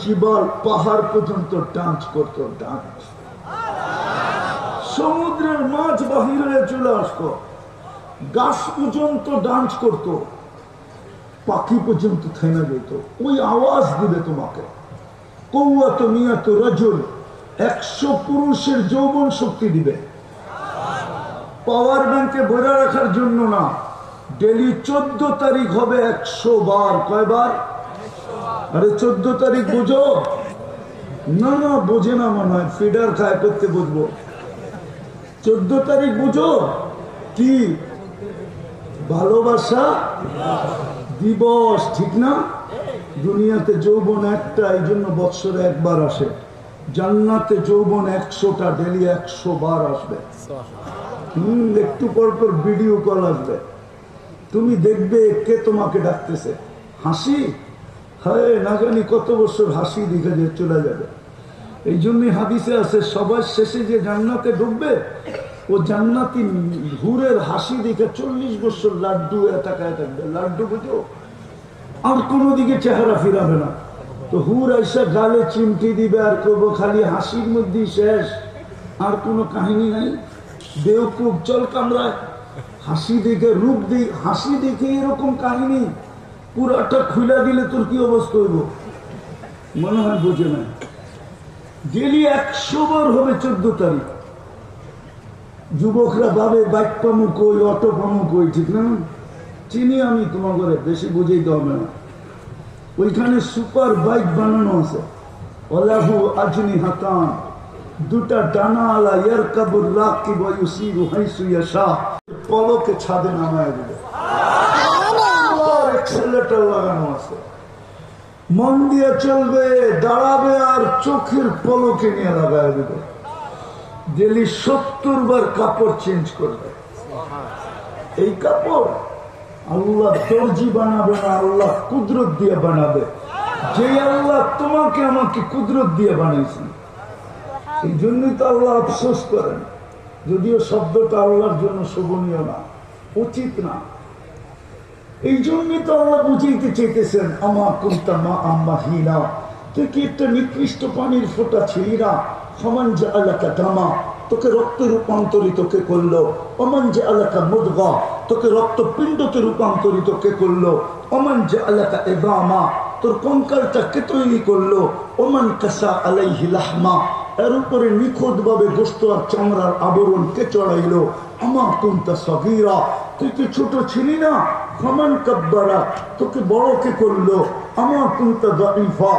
জীবল পাহাড় পর্যন্ত ডান্স করতো, ডান্স। সমুদ্রের মাছ বাহির হয়ে চলে আসতো, গাছ পর্যন্ত ডান্স করতো, পাখি পর্যন্ত থেমে যেত। ওই আওয়াজ দিবে তোমাকে, কৌয়াত মিয়াত রাজুল, 100 পুরুষের যৌবন শক্তি দিবে। পাওয়ার ব্যাংকে ভরে রাখার জন্য না, ডেলি 14 তারিখ হবে 100 বার। কয়বার? আরে 14 তারিখ বুঝো না? না বোঝে না মনে হয়, ফিডার খায় করতে বুঝবো। 14 তারিখ বুঝো কি? ভালোবাসা দিবস, ঠিক না? দুনিয়াতে যৌবন একটা, এই জন্য বৎসরে একবার আসে। জান্নাতে যৌবন 100টা, ডেলি 100 বার আসবে। একটু পর পর ভিডিও কল আসবে, তুমি দেখবে কে তোমাকে ডাকতেছে। হাসি, হ্যাঁ না জানি কত বছর হাসি দেখে যে চলে যাবে। এই জন্যই হাদিসে আছে, সবার শেষে যে জান্নাতে ঢুকবে ও জান্নাতি হুরের হাসি দেখে 40 বছর লাড্ডু তাকায় থাকবে। লাড্ডু বুঝো? আর কোনো দিকে চেহারা ফিরাবে না। তো হুর এসে গালে চিমটি দিবে আর করবো খালি হাসির মধ্যেই শেষ, আর কোনো কাহিনী নাই। বেউকুব চল কামড়ায়, হাসি দেখে রূপ দিই, হাসি দেখে এরকম কাহিনী পুরাটা খুলে দিলে তোর কি অবস্থা হইব? মনে হয় বোঝে না। ডেলি 100 বার হবে 14 তারিখ। যুবকরা ভাবে বাইক পামু কই, অটো পামু কই, ঠিক না? চিনি আমি, তোমার ঘরে বেশি বুঝেই তো হবে না। ওইখানে সুপার বাইক বানানো আছে, ওলাহু আজনি হাতান, 2টা ডানা আলা, ইয়ারকাবুর রাকিব ওয়া ইউসিরু হাইসু ইয়াশা, পলকে ছাদে নামায় দিবে। এক্সেলেটর লাগানো আছে, মন দিয়ে চলবে, দাঁড়াবে আর চোখের পলকে নিয়ে লাগায় দেবে। ডেলি 70 বার কাপড় চেঞ্জ করবে। এই কাপড় আল্লাহ দর্জি বানাবে না, আল্লাহ কুদরত দিয়ে বানাবে। যে আল্লাহ তোমাকে আমাকে কুদরত দিয়ে বানিয়েছেন, এই জন্যই তো আল্লাহ আফসোস করেন। যদিও শব্দটা আল্লাহর জন্য শোভনীয় না, উচিত না। এই জন্যই তো আল্লাহ বুঝাইতে চেয়েছেন, আমা কুনতা মা আম্মা হিনা, তুই কি একটা নিকৃষ্ট পানির ফোঁটা ছিলি না? সমান যে আলাকা দামা, তোকে রক্তে রূপান্তরিত কে করলো? অমান যে আলাকা মুদগা, তোকে রক্তপিণ্ডতে রূপান্তরিত কে করলো? অমান যে আলাকা এবামা, তোর কঙ্কালটা কে তৈরি করলো? ওমান কাসা আলাইহি লাহমা, এর উপরে নিখুঁত ভাবে গোশত আর চামড়ার আবরণ কে চড়াইলো? আমা কুনতা সগীরা, তুই কি ছোট ছিলি না? ফমান কাব্বারা, তোকে বড় কে করলো? আমা কুনতা দাঈফা,